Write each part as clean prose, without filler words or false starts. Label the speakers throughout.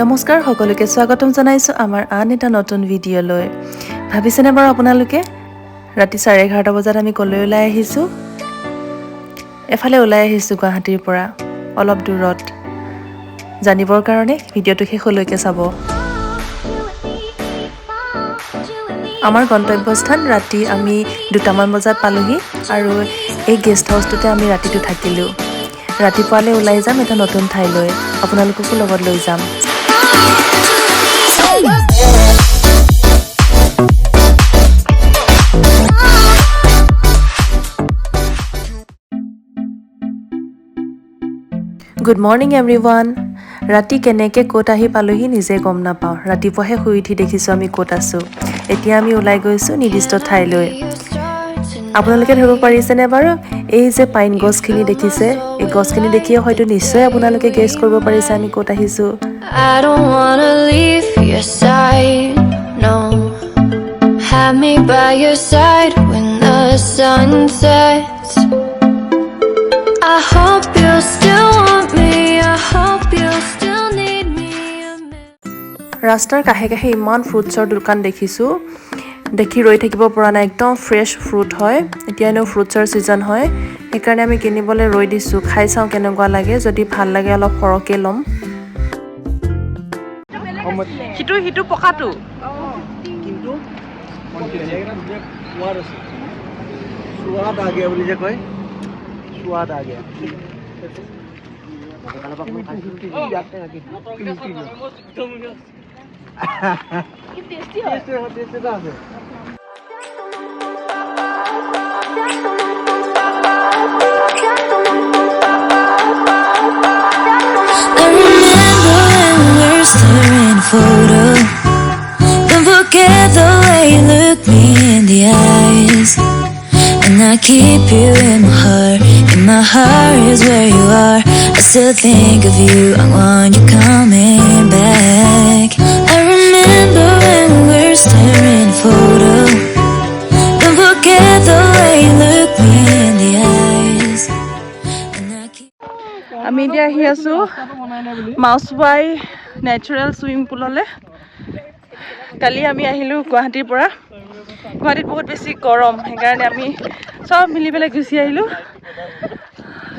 Speaker 1: নমস্কাৰ সকলোকে স্বাগতম জনাইছো আমাৰ আন এটা নতুন ভিডিঅ'লৈ। ভাবিছেনে বাৰু আপোনালোকে ৰাতি 11:30 বজাত আমি কলৈ ওলাই আহিছো? এফালে ওলাই আহিছো গুৱাহাটীৰ পৰা অলপ দূৰত। জানিবৰ কাৰণে ভিডিঅ'টো শেষলৈকে চাব। আমাৰ গন্তব্যস্থান ৰাতি আমি 2টামান বজাত পালোহি আৰু এই গেষ্ট হাউচটোতে আমি ৰাতিটো থাকিলো। ৰাতিপুৱালৈ ওলাই যাম এটা নতুন ঠাইলৈ, আপোনালোককো লগত লৈ যাম। Good morning everyone. ৰাতি কেনেকৈ ক'ত আহি পালোহি নিজে গম নাপাওঁ। ৰাতিপুৱাহে শুই উঠি দেখিছোঁ আমি ক'ত আছোঁ। এতিয়া আমি ওলাই গৈছোঁ নিৰ্দিষ্ট ঠাইলৈ। আপোনালোকে ধৰিব পাৰিছেনে বাৰু? এই যে পাইন গছখিনি দেখিছে, এই গছখিনি দেখিয়ে হয়তো নিশ্চয় আপোনালোকে গেছ কৰিব পাৰিছে আমি ক'ত আহিছোঁ। Have me by your side when the sun sets. I hope you still want me. I hope you still need me. ৰাস্তাৰ কাষে কাষে ইমান ফ্ৰুটছৰ দোকান দেখিছোঁ, দেখি ৰৈ থাকিব পৰা নাই। একদম ফ্ৰেছ ফ্ৰুট হয়, এতিয়া এনেও ফ্ৰুটছৰ ছিজন হয়, সেইকাৰণে আমি কিনিবলৈ ৰৈ দিছোঁ। খাই চাওঁ কেনেকুৱা লাগে, যদি ভাল লাগে অলপ সৰহকৈ ল'ম। সিটো পকাটো কিন্তু स्वाद आ गया बोली जे कोई स्वाद आ गया टेस्टी है I remember when we were staring photo. Don't forget the way you look me in the eyes. And I keep you in my heart is where you are. I still think of you, I want you coming back. I remember when we were staring photo. Don't forget the way you look me in the eyes. And I keep আমি এতিয়া আহি আছো মাউচবাই natural swimming পুললৈ। কালি আমি আহিলোঁ গুৱাহাটীৰ পৰা। গুৱাহাটীত বহুত বেছি গৰম, সেইকাৰণে আমি চব মিলি পেলাই গুচি আহিলোঁ।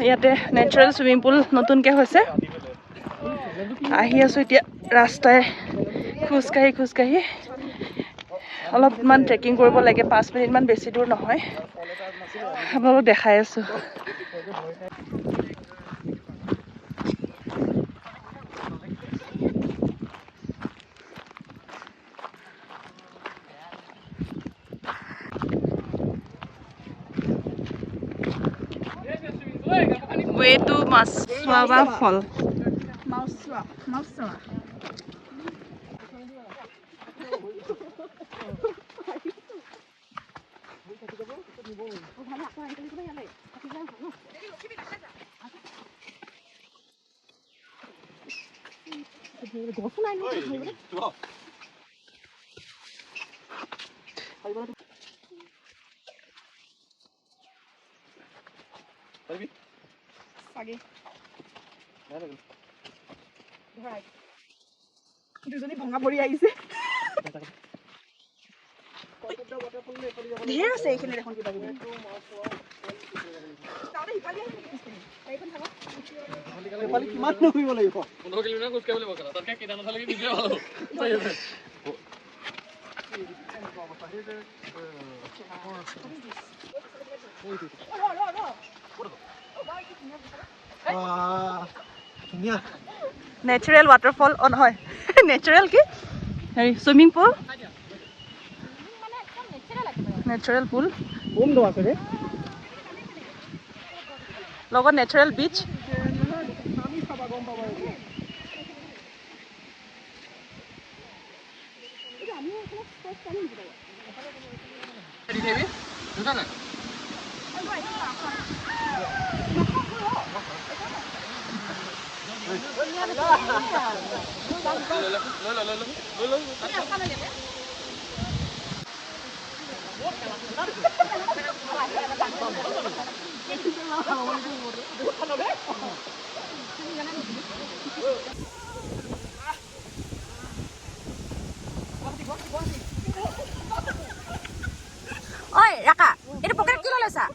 Speaker 1: ইয়াতে নেচাৰেল ছুইমিং পুল নতুনকৈ হৈছে। আহি আছোঁ এতিয়া ৰাস্তাই খোজকাঢ়ি অলপমান ট্ৰেকিং কৰিব লাগে, 5 মিনিটমান, বেছি দূৰ নহয়। আপোনালোকক দেখাই আছোঁ। Way to Maswaba Fall. Maswa. Sagi. Right. দুজনী ভঙা পৰি আহিছে। ধেৰ আছে এইখিনি দেখোন কিবা কিবি। কিমান ঘূৰিব লাগিব? 15 কিলোমিটাৰ খোজ কাঢ়িব লাগিব। তাতকৈ কেইটামানলৈকে ভিডিঅ' ভাল হ'ব। নেচাৰেল ৱাটাৰফল নহয়, নেচাৰেল কি হেৰি ছুইমিং পুল, নেচাৰেল পুল লগত নেচাৰেল বিচ।
Speaker 2: ৰাখা এইটো পকেট কি লৈছা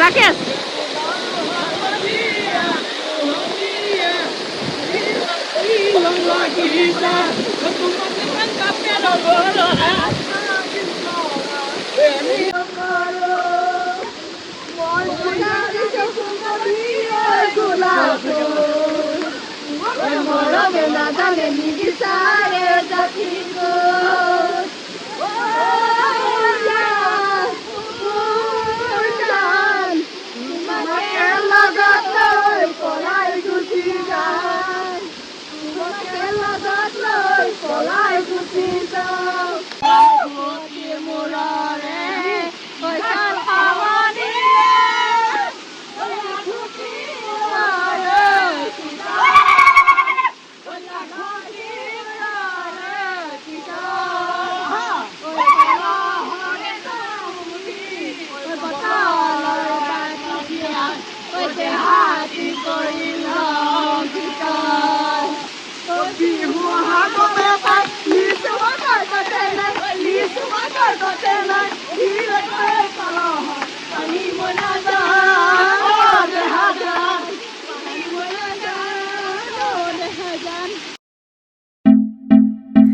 Speaker 2: Rakesh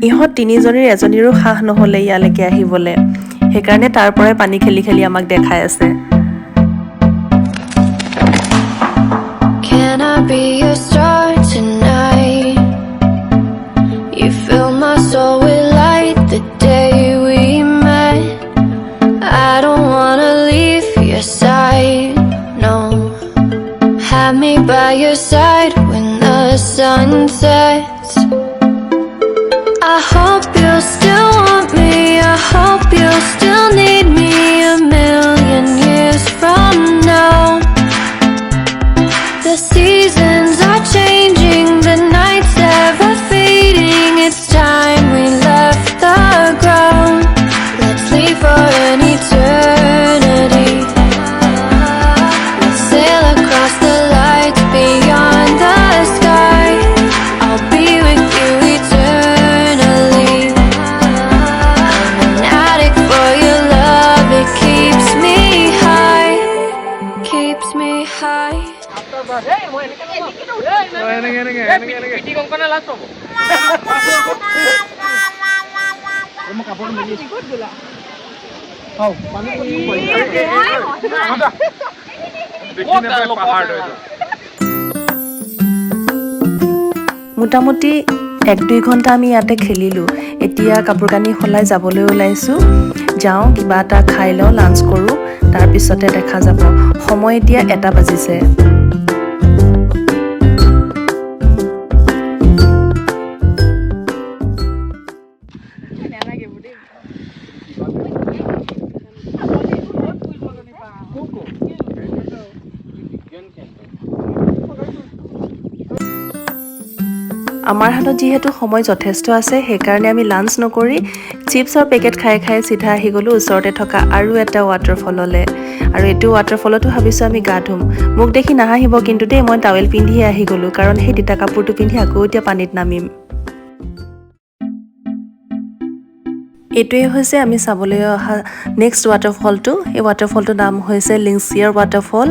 Speaker 3: ইহঁত তিনিজনীৰ এজনীৰো সাহ নহ'লে ইয়ালৈকে আহিবলৈ সেইকাৰণে তাৰ পৰাই পানী খেলি খেলি আমাক দেখাই আছে
Speaker 1: Can I be your star tonight? You fill my soul with light the day we met. I don't wanna leave your side, no. Have me by your side when the sun sets. I hope you'll still want me. I hope you'll still need me a million years from now. The seasons are changing, the nights ever fading. It's time we left the ground. Let's leave for an eternity. Let's sail across the lights beyond the sky. I'll be with you eternally. I'm an addict for your love. It keeps me high. Keeps me high.
Speaker 3: মোটামুটি 1-2 ঘণ্টা আমি ইয়াতে খেলিলোঁ এতিয়া কাপোৰ কানি সলাই যাবলৈ ওলাইছোঁ যাওঁ কিবা এটা খাই লওঁ লাঞ্চ কৰোঁ তাৰপিছতে দেখা যাব সময় এতিয়া 1টা বাজিছে আমাৰ হাতত যিহেতু সময় যথেষ্ট আছে সেইকাৰণে আমি লাঞ্চ নকৰি চিপছৰ পেকেট খাই খাই চিধা আহি গ'লোঁ ওচৰতে থকা আৰু এটা ৱাটাৰফললৈ আৰু এইটো ৱাটাৰফলতো ভাবিছোঁ আমি গা ধুম মোক দেখি নাহাহিব কিন্তু দেই মই টাৱেল পিন্ধিয়ে আহি গ'লোঁ কাৰণ সেই তিতা কাপোৰটো পিন্ধি আকৌ এতিয়া পানীত নামিম এইটোৱে হৈছে আমি চাবলৈ অহা নেক্সট ৱাটাৰফলটো এই ৱাটাৰফলটোৰ নাম হৈছে লিংচিয়াৰ ৱাটাৰফল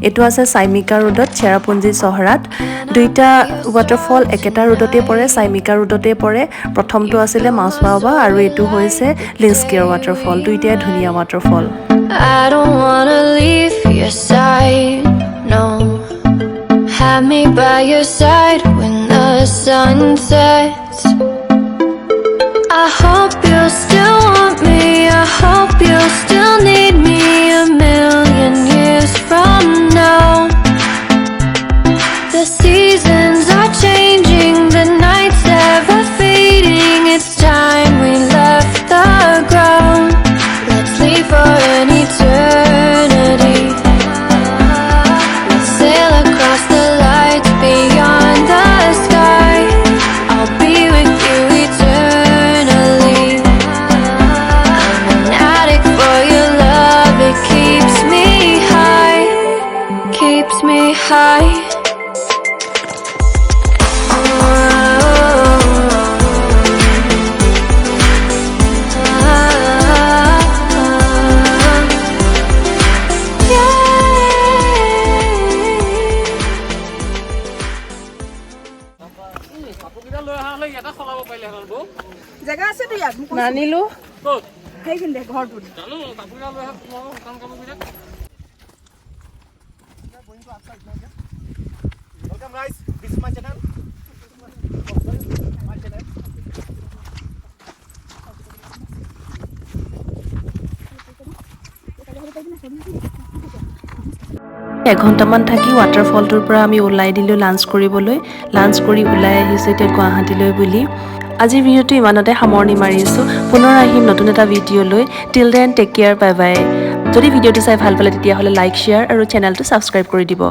Speaker 3: এইটো আছে চাইমিকা ৰোডত চেৰাপুঞ্জী চহৰাত দুইটা ৱাটাৰফল একেটা ৰোডতে পৰে চাইমিকা ৰোডতে পৰে প্ৰথমটো আছিলে মাছৱাবা আৰু এইটো হৈছে লিংচিয়াৰ ৱাটাৰফল দুইটাই ধুনীয়া waterfall
Speaker 1: I don't wanna leave your side, no. Have me by your side when the sun sets. I hope you still want me, I hope you still need me a million years from now. The seasons are changing, the nights ever fading. It's time we left the ground. Let's leave for an eternity. Let's sail across the lights beyond the sky. I'll be with you eternally. I'm an addict for your love. It keeps me high, keeps me high.
Speaker 2: জেগা আছে তো ইয়াত
Speaker 3: নানিলো
Speaker 2: সেইখিনি ঘৰটোত
Speaker 4: Welcome guys, this is my channel.
Speaker 3: এঘণ্টামান থাকি ৱাটাৰফলটোৰ পৰা আমি ওলাই দিলোঁ লাঞ্চ কৰিবলৈ লাঞ্চ কৰি ওলাই আহিছোঁ এতিয়া গুৱাহাটীলৈ বুলি আজিৰ ভিডিঅ'টো ইমানতে সামৰণি মাৰিছোঁ পুনৰ আহিম নতুন এটা ভিডিঅ' লৈ till then take care bye bye যদি ভিডিঅ'টো চাই ভাল পালে তেতিয়াহ'লে লাইক শ্বেয়াৰ আৰু চেনেলটো ছাবস্ক্ৰাইব কৰি দিব